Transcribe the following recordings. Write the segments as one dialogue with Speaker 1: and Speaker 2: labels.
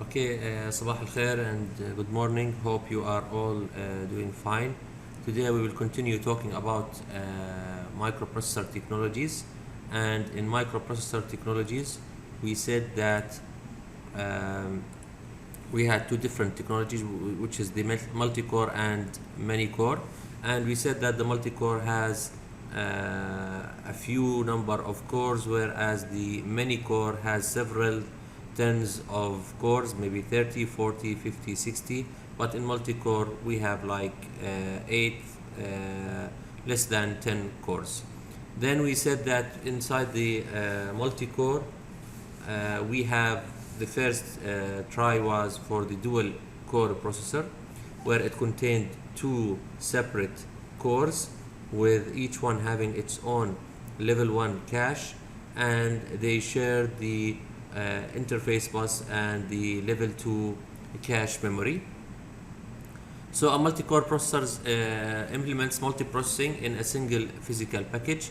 Speaker 1: صباح الخير and good morning. Hope you are all doing fine. Today we will continue talking about microprocessor technologies. And in microprocessor technologies, we said that we had two different technologies, which is the multi-core and many-core. And we said that the multi-core has a few number of cores, whereas the many-core has several tens of cores, maybe 30, 40, 50, 60. But in multi-core, we have like 8, less than 10 cores. Then we said that inside the multi-core, we have the first try was for the dual core processor, where it contained two separate cores with each one having its own level 1 cache, and they shared the interface bus and the level 2 cache memory. So a multi-core processor implements multiprocessing in a single physical package.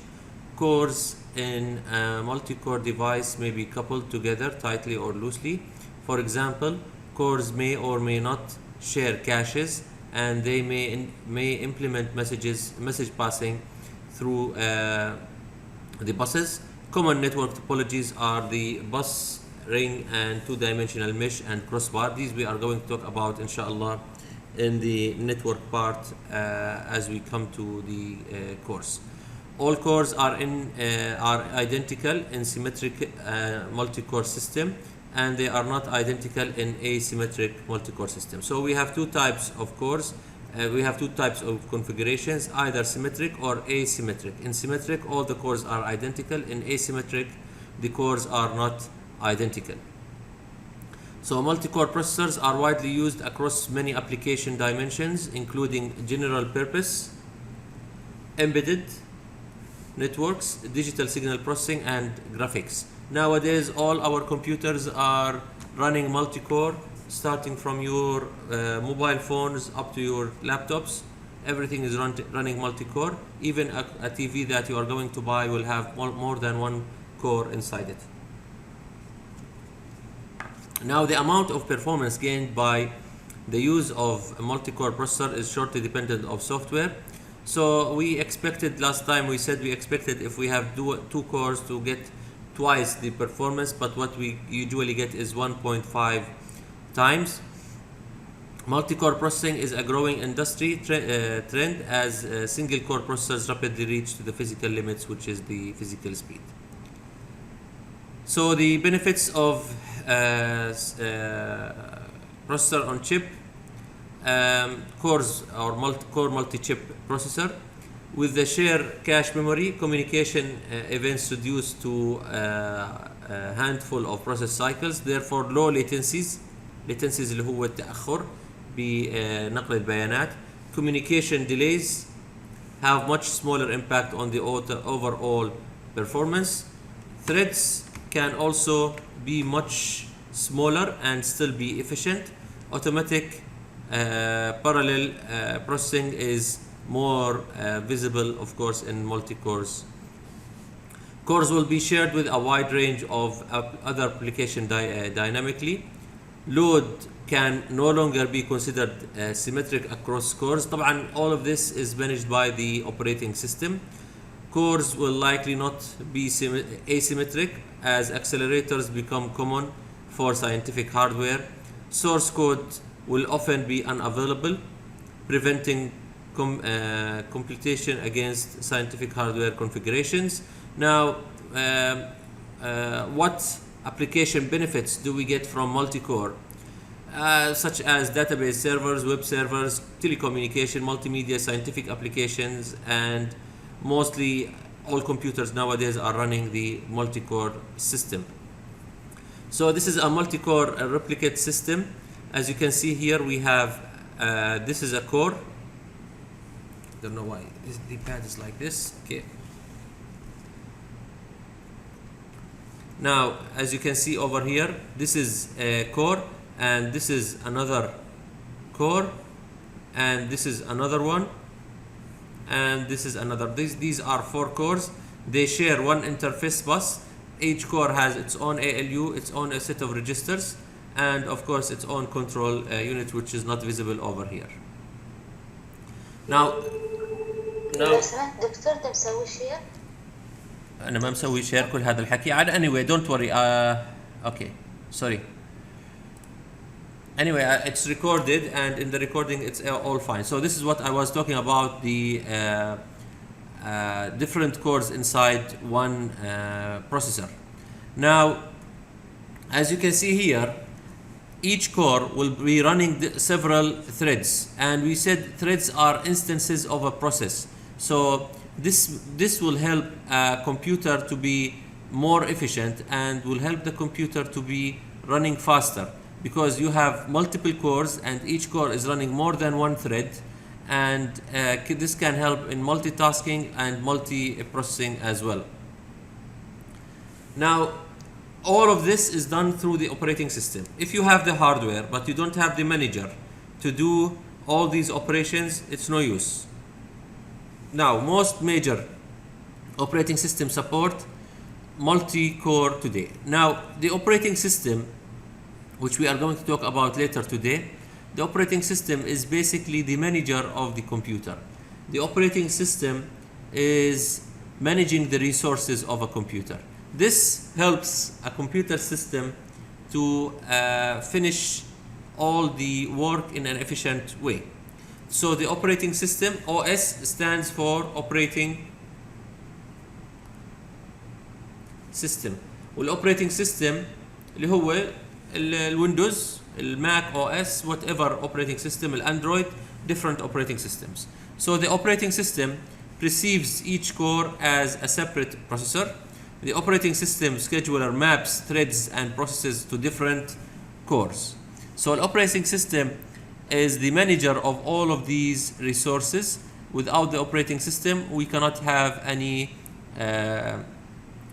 Speaker 1: Cores in a multi-core device may be coupled together tightly or loosely. For example, cores may or may not share caches, and they may implement message passing through the buses. Common network topologies are the bus ring and two-dimensional mesh and crossbar. These we are going to talk about, inshallah, in the network part as we come to the course. All cores are identical in symmetric multi-core system, and they are not identical in asymmetric multi-core system. So we have two types of cores. We have two types of configurations, either symmetric or asymmetric. In symmetric, all the cores are identical. In asymmetric, the cores are not identical. So multi-core processors are widely used across many application dimensions, including general purpose, embedded networks, digital signal processing, and graphics. Nowadays, all our computers are running multi-core, starting from your mobile phones up to your laptops. Everything is running multi-core. Even a TV that you are going to buy will have more than one core inside it. Now, the amount of performance gained by the use of a multi-core processor is shortly dependent on software. So we expected, last time we said we expected if we have two cores to get twice the performance, but what we usually get is 1.5 times. Multi-core processing is a growing industry trend as single core processors rapidly reach to the physical limits, which is the physical speed. So the benefits of processor on chip, cores or core multi-chip processor. With the shared cache memory, communication events reduced to a handful of process cycles, therefore low latencies اللي هو التأخر بنقل البيانات. Communication delays have much smaller impact on the overall performance. Threads can also be much smaller and still be efficient. Automatic parallel processing is more visible, of course, in multi-cores. Cores will be shared with a wide range of other applications dynamically. Load can no longer be considered symmetric across cores. طبعا all of this is managed by the operating system. Cores will likely not be asymmetric as accelerators become common for scientific hardware. Source code will often be unavailable, preventing computation against scientific hardware configurations. Now, what application benefits do we get from multi-core? Such as database servers, web servers, telecommunication, multimedia, scientific applications, and mostly all computers nowadays are running the multi-core system. So this is a multi-core replicate system. As you can see here, we have this is a core. Don't know why the pad is like this. Okay. Now, as you can see over here, this is a core, and this is another core, and this is another one, and this is another. These are 4 cores. They share one interface bus. Each core has its own ALU, its own set of registers, and of course its own control unit which is not visible over here. Now
Speaker 2: لو سمحت دكتور ده مسوي شير؟
Speaker 1: أنا ما مسوي شير كل هذا الحكي. Anyway, don't worry. Okay, sorry. Anyway, it's recorded, and in the recording it's all fine. So this is what I was talking about, the different cores inside one processor. Now, as you can see here, each core will be running several threads, and we said threads are instances of a process. So this will help a computer to be more efficient and will help the computer to be running faster, because you have multiple cores and each core is running more than one thread, and this can help in multitasking and multi-processing as well. Now, all of this is done through the operating system. If you have the hardware but you don't have the manager to do all these operations, it's no use. Now, most major operating system support multi-core today. Now, the operating system, which we are going to talk about later today, the operating system is basically the manager of the computer. The operating system is managing the resources of a computer. This helps a computer system to finish all the work in an efficient way. So the operating system, OS, stands for operating system. والoperating system اللي هو الويندوز، الماك OS, whatever operating system, الأندرويد, different operating systems. So the operating system perceives each core as a separate processor. The operating system scheduler maps threads and processes to different cores. So the operating system is the manager of all of these resources. Without the operating system, we cannot have any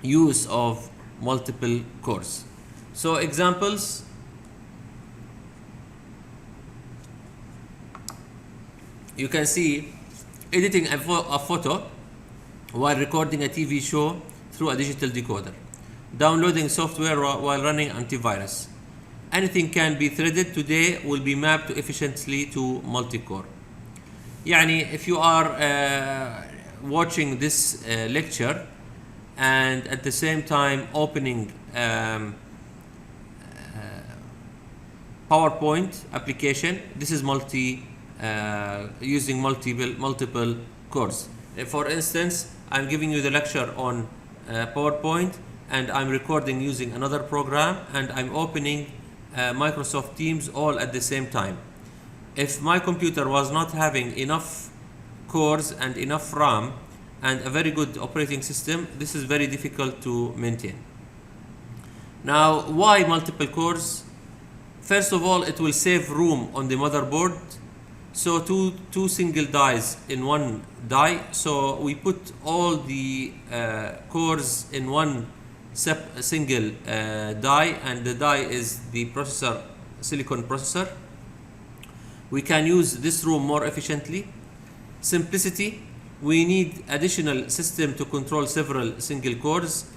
Speaker 1: use of multiple cores. So examples: you can see editing a photo while recording a TV show through a digital decoder, downloading software while running antivirus. Anything can be threaded today will be mapped efficiently to multi-core. يعني if you are watching this lecture and at the same time opening PowerPoint application, this is using multiple cores. For instance, I'm giving you the lecture on PowerPoint, and I'm recording using another program, and I'm opening Microsoft Teams all at the same time. If my computer was not having enough cores and enough RAM and a very good operating system, this is very difficult to maintain. Now, why multiple cores? First of all, it will save room on the motherboard. So two single dies in one die. So we put all the cores in one single die, and the die is the processor, silicon processor. We can use this room more efficiently. Simplicity: we need additional system to control several single cores.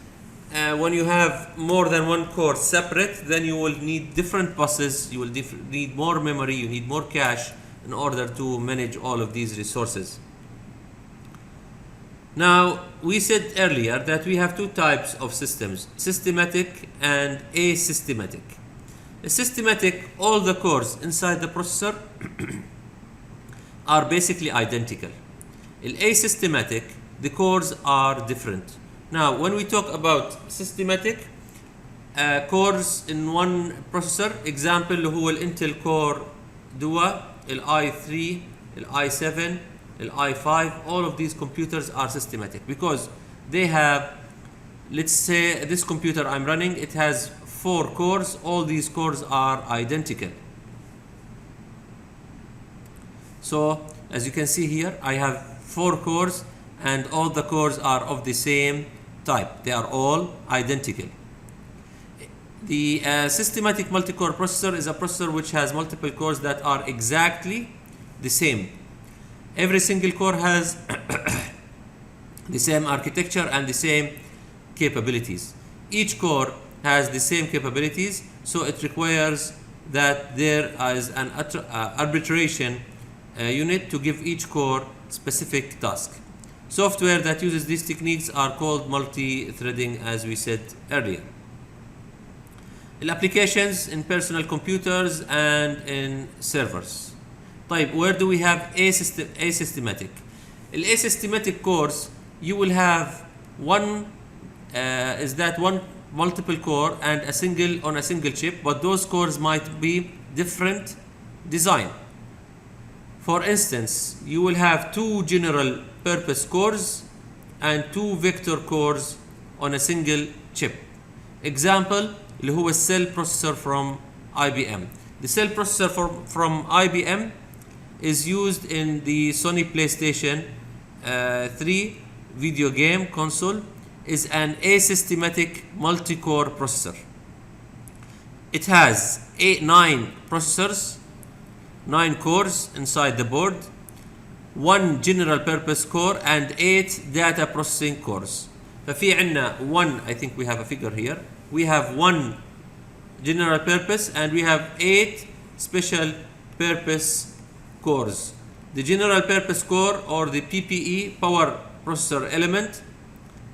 Speaker 1: When you have more than one core separate, then you will need different buses, you will need more memory, you need more cache in order to manage all of these resources. Now, we said earlier that we have two types of systems: systematic and asystematic. The systematic, all the cores inside the processor are basically identical. In asystematic, the cores are different. Now, when we talk about systematic cores in one processor, example هو الانتل Core Duo, i3, i7, i5, all of these computers are systematic because they have, let's say this computer I'm running, it has 4 cores, all these cores are identical. So as you can see here, I have 4 cores and all the cores are of the same type. They are all identical. The systematic multi-core processor is a processor which has multiple cores that are exactly the same. Every single core has the same architecture and the same capabilities. Each core has the same capabilities, so it requires that there is an arbitration unit to give each core specific task. Software that uses these techniques are called multi-threading, as we said earlier. The applications in personal computers and in servers. طيب, where do we have asystematic? Asystematic cores, you will have one multiple core and a single chip, but those cores might be different design. For instance, you will have two general purpose cores and two vector cores on a single chip. Example, اللي هو cell processor from IBM. The cell processor from IBM is used in the Sony PlayStation 3 video game console, is an asystematic multi-core processor. It has 9 processors, 9 cores inside the board, 1 general purpose core and 8 data processing cores. ففي عندنا 1, I think we have a figure here. We have 1 general purpose and we have 8 special purpose cores. The general purpose core, or the PPE, power processor element,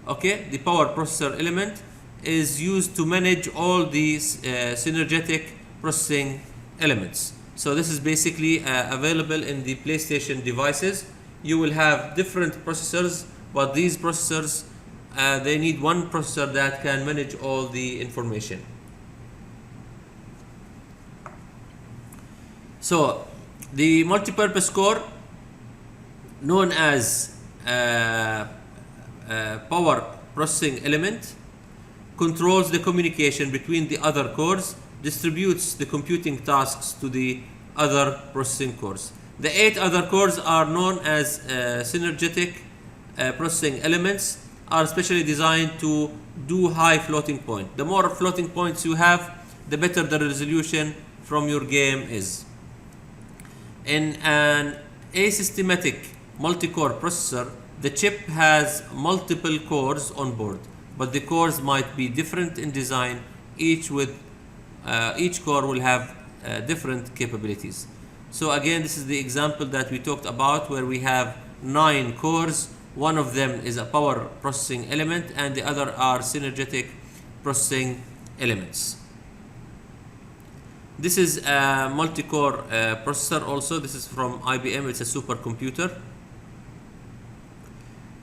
Speaker 1: okay, the power processor element is used to manage all these synergetic processing elements. So this is basically available in the PlayStation devices. You will have different processors, but these processors they need one processor that can manage all the information. So the multi-purpose core, known as power processing element, controls the communication between the other cores, distributes the computing tasks to the other processing cores. The 8 other cores are known as synergetic processing elements, are specially designed to do high floating point. The more floating points you have, the better the resolution from your game is. In an asystematic multi-core processor, the chip has multiple cores on board, but the cores might be different in design. Each core will have different capabilities. So again, this is the example that we talked about, where we have 9 cores. One of them is a power processing element and the other are synergetic processing elements. This is a multi-core processor also. This is from IBM. It's a supercomputer.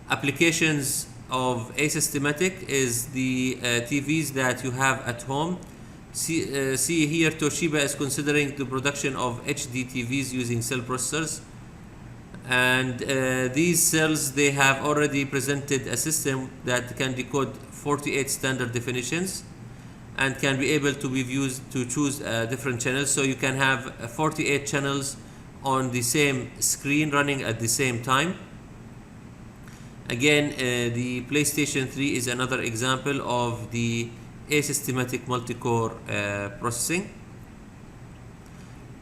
Speaker 1: Applications of asystematic is the TVs that you have at home. See here, Toshiba is considering the production of HD TVs using cell processors. And these cells, they have already presented a system that can decode 48 standard definitions and can be able to be used to choose different channels. So you can have 48 channels on the same screen running at the same time. Again, the PlayStation 3 is another example of the asystematic multi-core processing.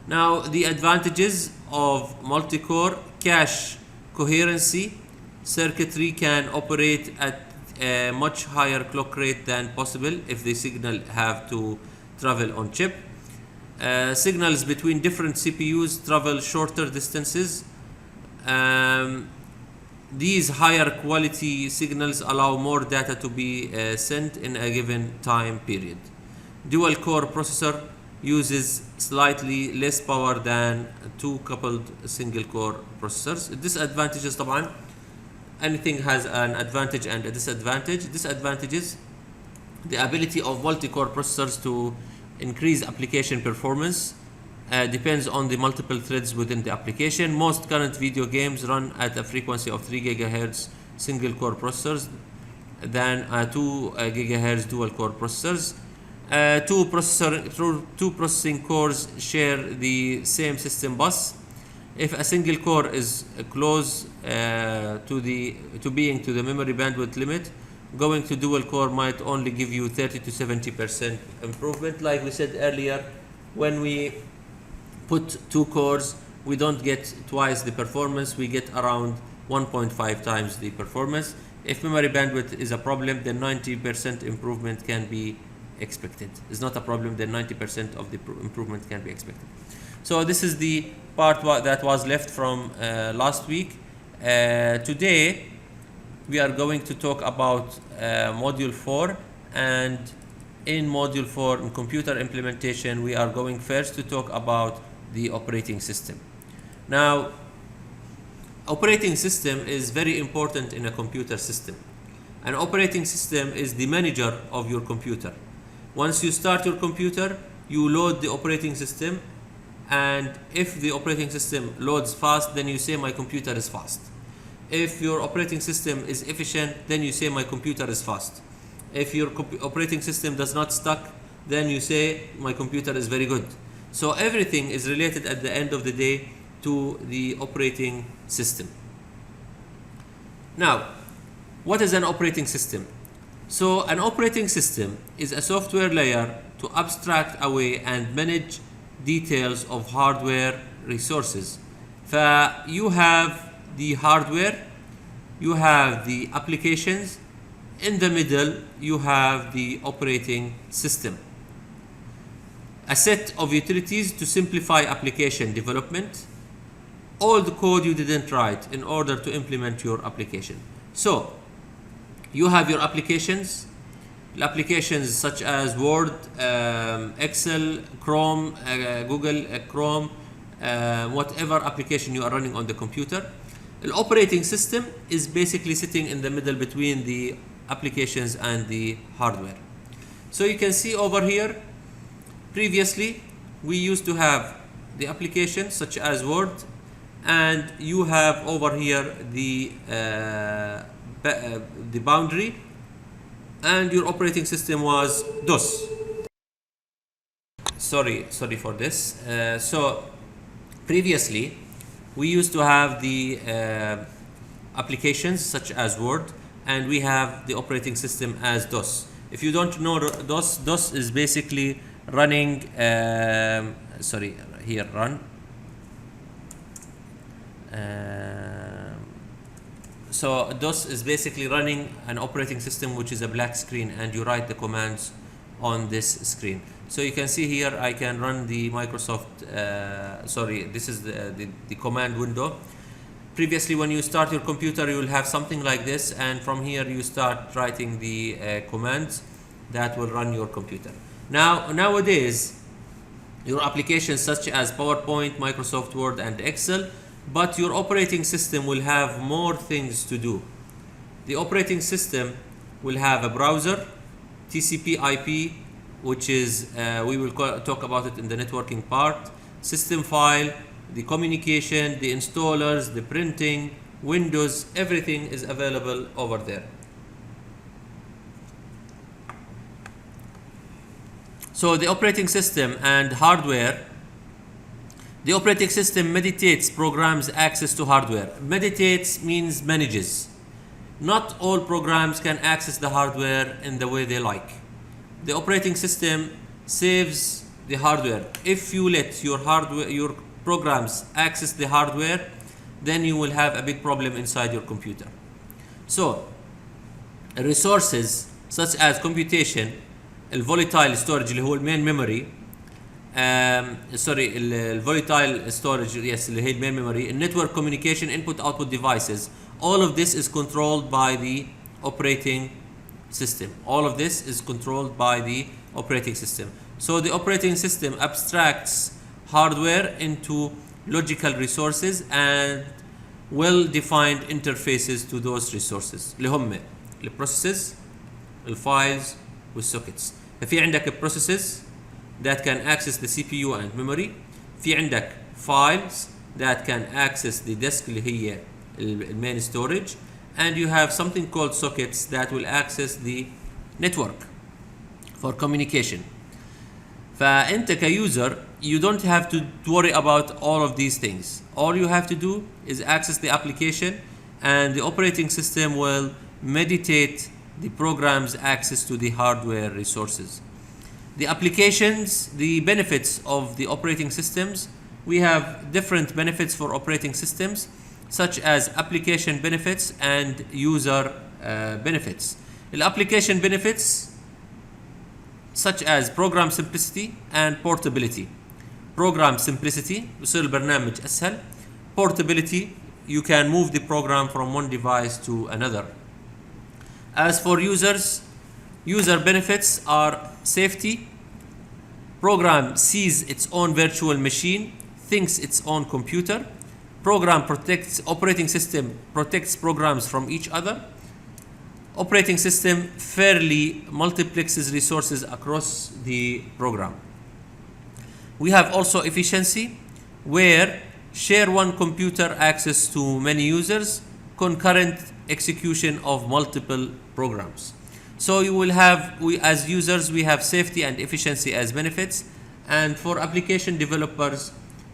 Speaker 1: Now, the advantages of multi-core: cache coherency. Circuitry can operate at a much higher clock rate than possible if the signal have to travel on chip. Signals between different CPUs travel shorter distances. These higher quality signals allow more data to be sent in a given time period. Dual core processor uses slightly less power than 2 coupled single core processors. Disadvantages, طبعا anything has an advantage and a disadvantage. Disadvantages: the ability of multi-core processors to increase application performance depends on the multiple threads within the application. Most current video games run at a frequency of 3 GHz single core processors than 2 GHz dual core processors. Two processing cores share the same system bus. If a single core is close to being to the memory bandwidth limit, going to dual core might only give you 30 to 70% improvement. Like we said earlier, when we put 2 cores, we don't get twice the performance, we get around 1.5 times the performance. If memory bandwidth is a problem, then 90% improvement can be expected. It's not a problem, then 90% of the improvement can be expected. So this is the part that was left from last week. Today we are going to talk about module 4, and in module 4 in computer implementation we are going first to talk about the operating system. Now, operating system is very important in a computer system. An operating system is the manager of your computer. Once you start your computer, you load the operating system, and if the operating system loads fast, then you say my computer is fast. If your operating system is efficient, then you say my computer is fast. If your operating system does not stuck, then you say my computer is very good. So everything is related at the end of the day to the operating system. Now, what is an operating system? So an operating system is a software layer to abstract away and manage details of hardware resources. You have the hardware, you have the applications, in the middle you have the operating system. A set of utilities to simplify application development, all the code you didn't write in order to implement your application. So you have your applications, such as Word, Excel, Chrome, Google Chrome, whatever application you are running on the computer. The operating system is basically sitting in the middle between the applications and the hardware. So you can see over here, previously we used to have the applications such as Word, and you have over here the boundary, and your operating system was DOS. Sorry for this. So previously we used to have the applications such as Word, and we have the operating system as DOS. If you don't know DOS is basically running run. So DOS is basically running an operating system which is a black screen, and you write the commands on this screen. So you can see here I can run the Microsoft, this is the command window. Previously, when you start your computer, you will have something like this, and from here you start writing the commands that will run your computer. Nowadays, your applications such as PowerPoint, Microsoft Word, and Excel, but your operating system will have more things to do. The operating system will have a browser, TCP/IP, which is, we will talk about it in the networking part, system file, the communication, the installers, the printing, Windows, everything is available over there. So the operating system and hardware. The operating system meditates programs access to hardware. Meditates means manages. Not all programs can access the hardware in the way they like. The operating system saves the hardware. If you let your programs access the hardware, then you will have a big problem inside your computer. So resources such as computation, الفوليتايل ستورج اللي هو المين ميموري، الفوليتايل ستورج اللي هي المين ميموري، النتورك كوميونيكيشن input output devices, all of this is controlled by the operating system. All of this is controlled by the operating system. So the operating system abstracts hardware into logical resources and well-defined interfaces to those resources اللي هم البروسيسز، الفايلز، والسوكيتس. ففي عندك processes that can access the CPU and memory، في عندك files that can access the disk اللي هي main storage, and you have something called sockets that will access the network for communication. فأنت كuser you don't have to worry about all of these things. All you have to do is access the application, and the operating system will meditate the program's access to the hardware resources. The applications, the benefits of the operating systems, we have different benefits for operating systems, such as application benefits and user benefits. The application benefits such as program simplicity and portability. Program simplicity بصير البرنامج أسهل. Portability, you can move the program from one device to another. As for users, user benefits are safety. Program sees its own virtual machine, thinks its own computer. Program protects, operating system protects programs from each other. Operating system fairly multiplexes resources across the program. We have also efficiency, where share one computer access to many users, concurrent execution of multiple programs. So you will have, we as users, we have safety and efficiency as benefits, and for application developers,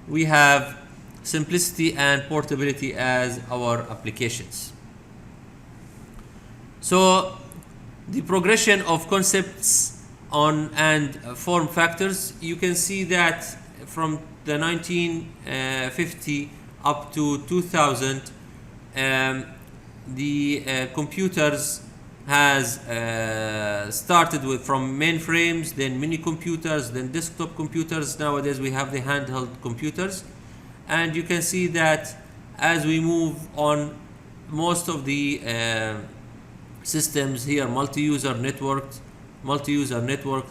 Speaker 1: we have simplicity and portability as our applications. So the progression of concepts on and form factors, you can see that from the 1950 up to 2000, the computers has started with from mainframes, then mini computers, then desktop computers. Nowadays we have the handheld computers, and you can see that as we move on, most of the systems here, multi-user networked,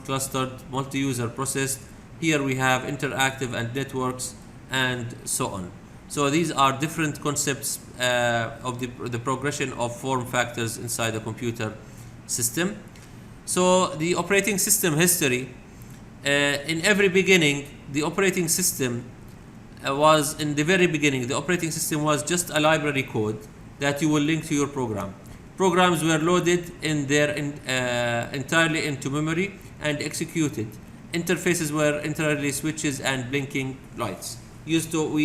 Speaker 1: clustered, multi-user processed. Here we have interactive and networks, and so on. So these are different concepts of the progression of form factors inside the computer system. So the operating system history, in every beginning, the operating system was, in the very beginning, the operating system was just a library code that you will link to your program. Programs were loaded in their entirely into memory and executed. Interfaces were entirely switches and blinking lights. People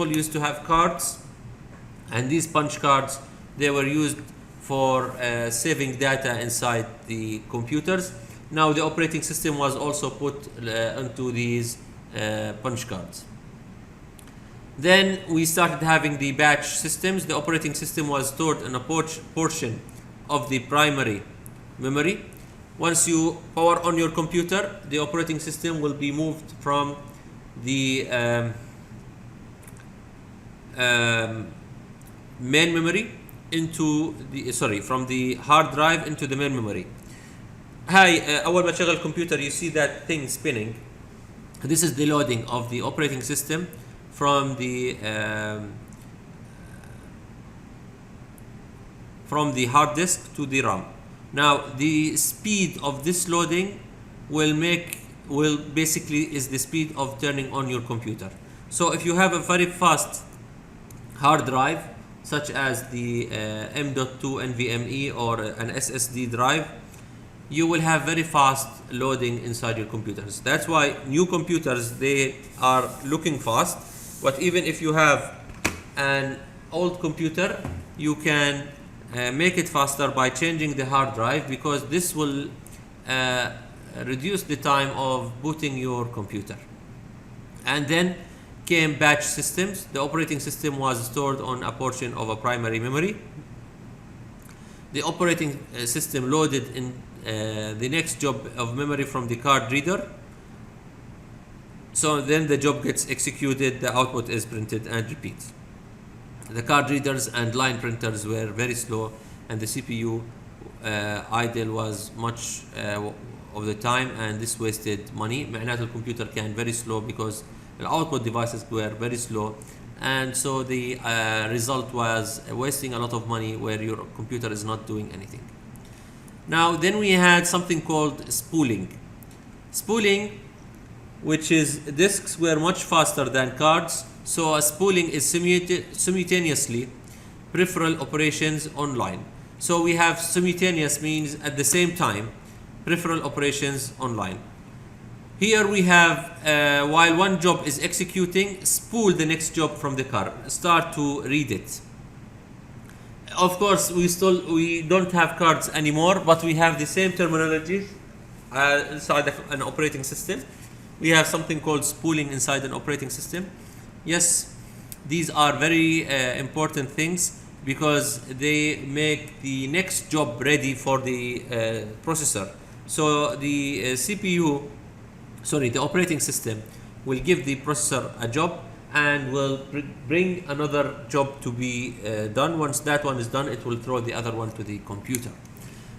Speaker 1: used to have cards, and these punch cards, they were used for saving data inside the computers. Now the operating system was also put into these punch cards. Then we started having the batch systems. The operating system was stored in a portion of the primary memory. Once you power on your computer, the operating system will be moved from the main memory into the from the hard drive into the main memory. أول ما تشغل الكمبيوتر, you see that thing spinning. This is the loading of the operating system from the hard disk to the RAM. Now the speed of this loading will basically is the speed of turning on your computer. So if you have a very fast hard drive, such as the M.2 NVMe or an SSD drive, you will have very fast loading inside your computers. That's why new computers, they are looking fast, but even if you have an old computer, you can make it faster by changing the hard drive, because this will reduce the time of booting your computer. And then came batch systems. The operating system was stored on a portion of a primary memory. The operating system loaded in the next job of memory from the card reader. So then the job gets executed, the output is printed and repeats. The card readers and line printers were very slow, and the CPU idle was much of the time, and this wasted money. معناته الكمبيوتر كان very slow because the output devices were very slow, and so the result was wasting a lot of money where your computer is not doing anything. Now then we had something called spooling. Spooling, which is disks were much faster than cards, so a spooling is simultaneously peripheral operations online. So we have simultaneous means at the same time peripheral operations online. Here we have while one job is executing, spool the next job from the card, start to read it. Of course we don't have cards anymore, but we have the same terminology inside an operating system. We have something called spooling inside an operating system. Yes, these are very important things, because they make the next job ready for the processor. So the CPU, sorry, the operating system will give the processor a job and will bring another job to be done. Once that one is done, it will throw the other one to the computer.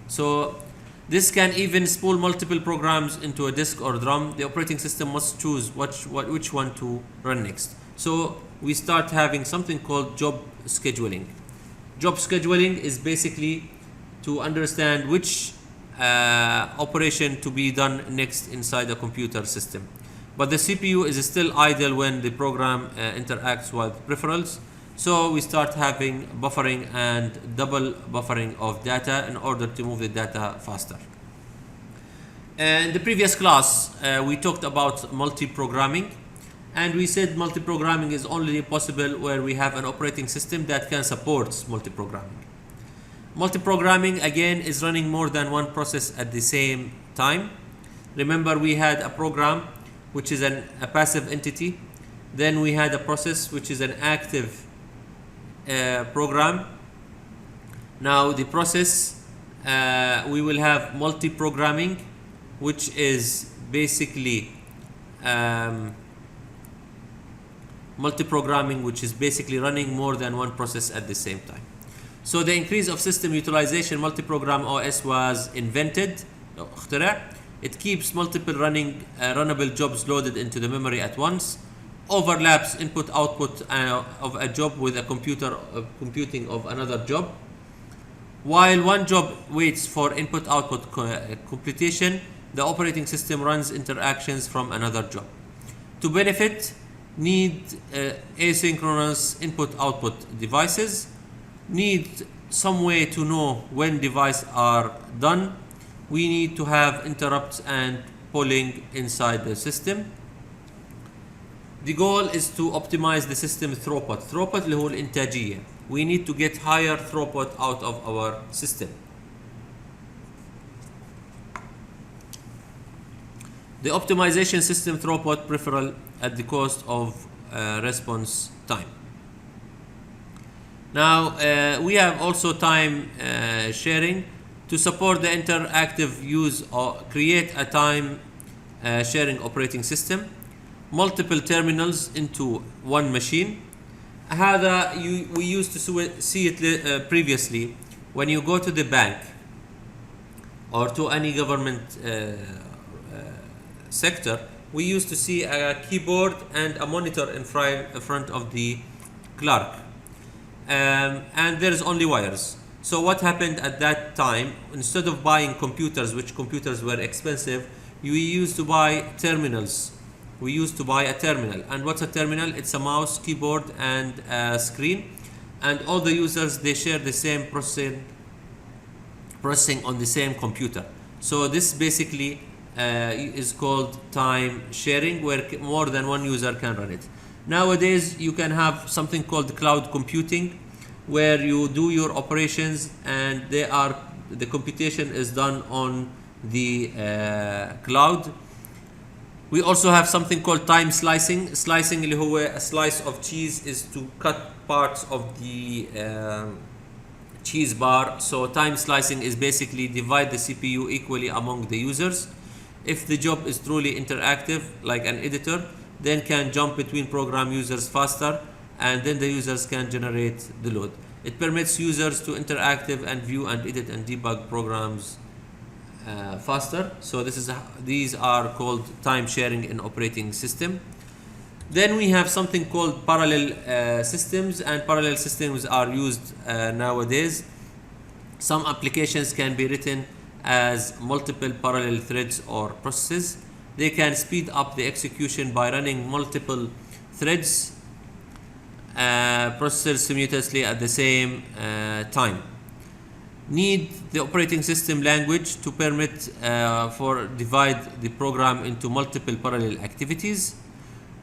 Speaker 1: So this can even spool multiple programs into a disk or drum. The operating system must choose which one to run next. So we start having something called job scheduling. Job scheduling is basically to understand which operation to be done next inside a computer system. But the CPU is still idle when the program interacts with peripherals. So we start having buffering and double buffering of data in order to move the data faster. In the previous class, we talked about multi-programming, and we said multi-programming is only possible where we have an operating system that can support multi-programming. Multi-programming again is running more than one process at the same time. Remember, we had a program which is a passive entity. Then we had a process which is an active program. Now the process, we will have multi-programming, which is basically running more than one process at the same time. So the increase of system utilization, multi-program OS was invented. It keeps multiple runnable jobs loaded into the memory at once, overlaps input-output of a job with a computer computing of another job. While one job waits for input-output computation, the operating system runs interactions from another job. To benefit, need asynchronous input-output devices, need some way to know when devices are done. We need to have interrupts and polling inside the system. The goal is to optimize the system throughput. Throughput اللي هو الإنتاجية. We need to get higher throughput out of our system. The optimization system throughput peripheral at the cost of response time. Now we have also time sharing. To support the interactive use or create a time sharing operating system, multiple terminals into one machine. We used to see it previously when you go to the bank or to any government sector. We used to see a keyboard and a monitor in front of the clerk, and there's only wires. So what happened at that time, instead of buying computers, which computers were expensive, we used to buy terminals. We used to buy a terminal. And what's a terminal? It's a mouse, keyboard, and a screen. And all the users, they share the same processing on the same computer. So this basically is called time sharing, where more than one user can run it. Nowadays, you can have something called cloud computing, where you do your operations and the computation is done on the cloud. We also have something called time slicing. Slicing اللي هو a slice of cheese is to cut parts of the cheese bar. So time slicing is basically divide the CPU equally among the users. If the job is truly interactive, like an editor, then can jump between program users faster, and then the users can generate the load. It permits users to interactive and view and edit and debug programs faster. So these are called time sharing in operating system. Then we have something called parallel systems, and parallel systems are used nowadays. Some applications can be written as multiple parallel threads or processes. They can speed up the execution by running multiple threads, processors simultaneously at the same time. Need the operating system language to permit for divide the program into multiple parallel activities.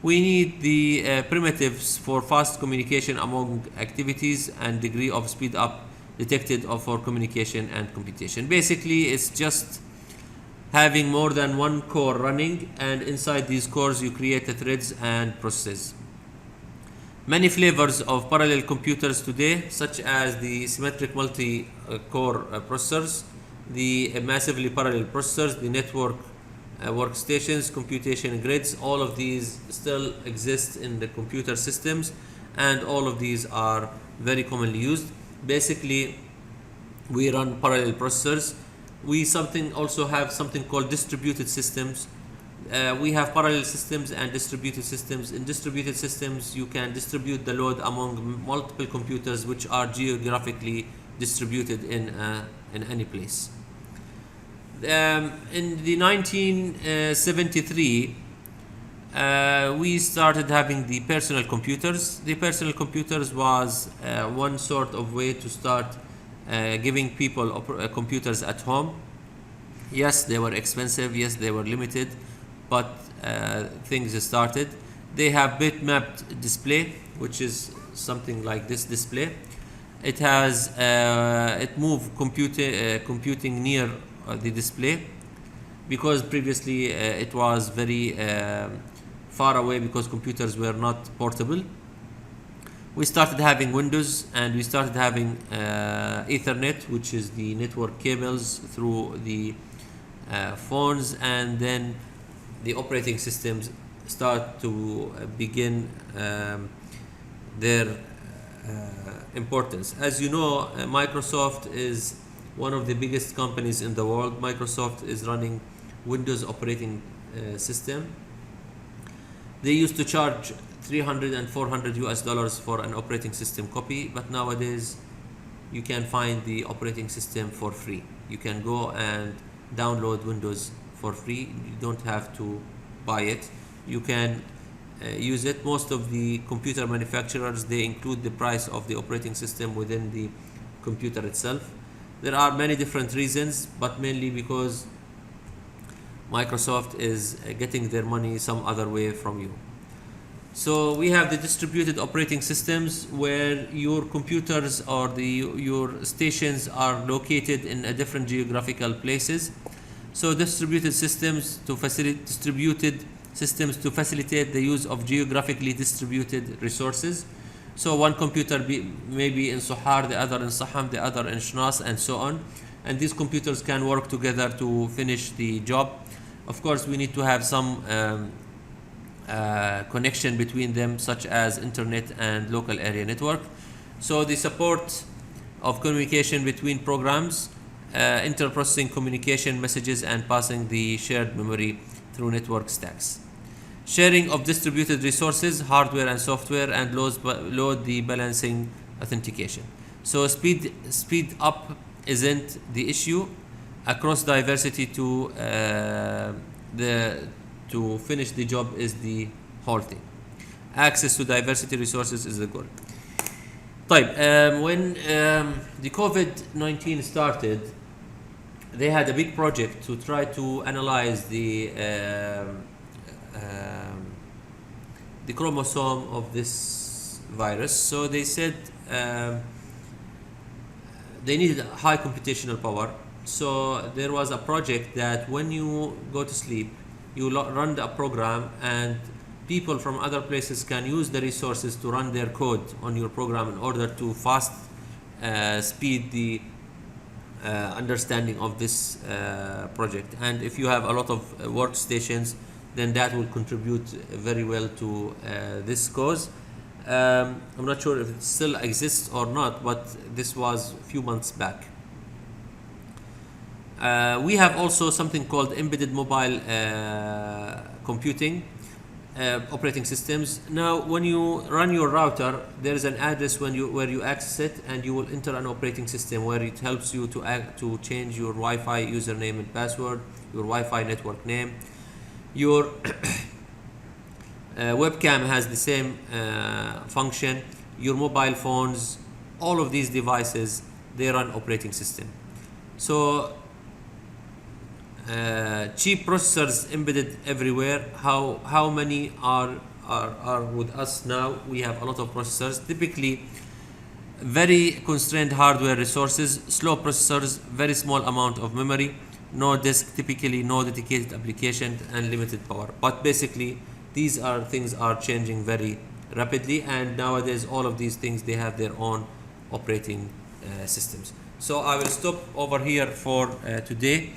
Speaker 1: We need the primitives for fast communication among activities and degree of speed up detected for communication and computation. Basically, it's just having more than one core running, and inside these cores you create the threads and processes. Many flavors of parallel computers today, such as the symmetric multi-core processors, the massively parallel processors, the network workstations, computation grids. All of these still exist in the computer systems, and all of these are very commonly used. Basically, we run parallel processors. We also have something called distributed systems. We have parallel systems and distributed systems. In distributed systems, you can distribute the load among multiple computers which are geographically distributed in any place. In the 1973, we started having the personal computers. The personal computers was one sort of way to start giving people computers at home. Yes, they were expensive. Yes, they were limited, but things started. They have bitmapped display, which is something like this display. It has it move computing near the display, because previously it was very far away because computers were not portable. We started having Windows, and we started having Ethernet, which is the network cables through the phones, and then the operating systems start to begin their importance. As you know, Microsoft is one of the biggest companies in the world. Microsoft is running Windows operating system. They used to charge $300 and $400 for an operating system copy, but nowadays you can find the operating system for free. You can go and download Windows for free. You don't have to buy it. You can use it. Most of the computer manufacturers, they include the price of the operating system within the computer itself. There are many different reasons, but mainly because Microsoft is getting their money some other way from you. So we have the distributed operating systems, where your computers or your stations are located in a different geographical places. So distributed systems to facilitate the use of geographically distributed resources. So one computer may be in Sohar, the other in Saham, the other in Shnas, and so on. And these computers can work together to finish the job. Of course, we need to have some connection between them, such as internet and local area network. So the support of communication between programs, interprocessing communication messages, and passing the shared memory through network stacks. Sharing of distributed resources, hardware and software, and load the balancing authentication. So speed up isn't the issue. Across diversity to finish the job is the whole thing. Access to diversity resources is the goal. When the COVID-19 started, they had a big project to try to analyze the chromosome of this virus. So they said they needed high computational power. So there was a project that when you go to sleep, you run a program, and people from other places can use the resources to run their code on your program in order to fast speed the understanding of this project. And if you have a lot of workstations, then that will contribute very well to this cause. I'm not sure if it still exists or not, but this was a few months back. We have also something called embedded mobile computing operating systems. Now, when you run your router, there is an address where you access it, and you will enter an operating system where it helps you to change your Wi-Fi username and password, your Wi-Fi network name. Your webcam has the same function. Your mobile phones, all of these devices, they run operating system. So cheap processors embedded everywhere. How many are with us now? We have a lot of processors, typically very constrained hardware resources, slow processors, very small amount of memory, no disk, typically no dedicated application, and limited power. But basically these things are changing very rapidly, and nowadays all of these things, they have their own operating systems. So I will stop over here for today.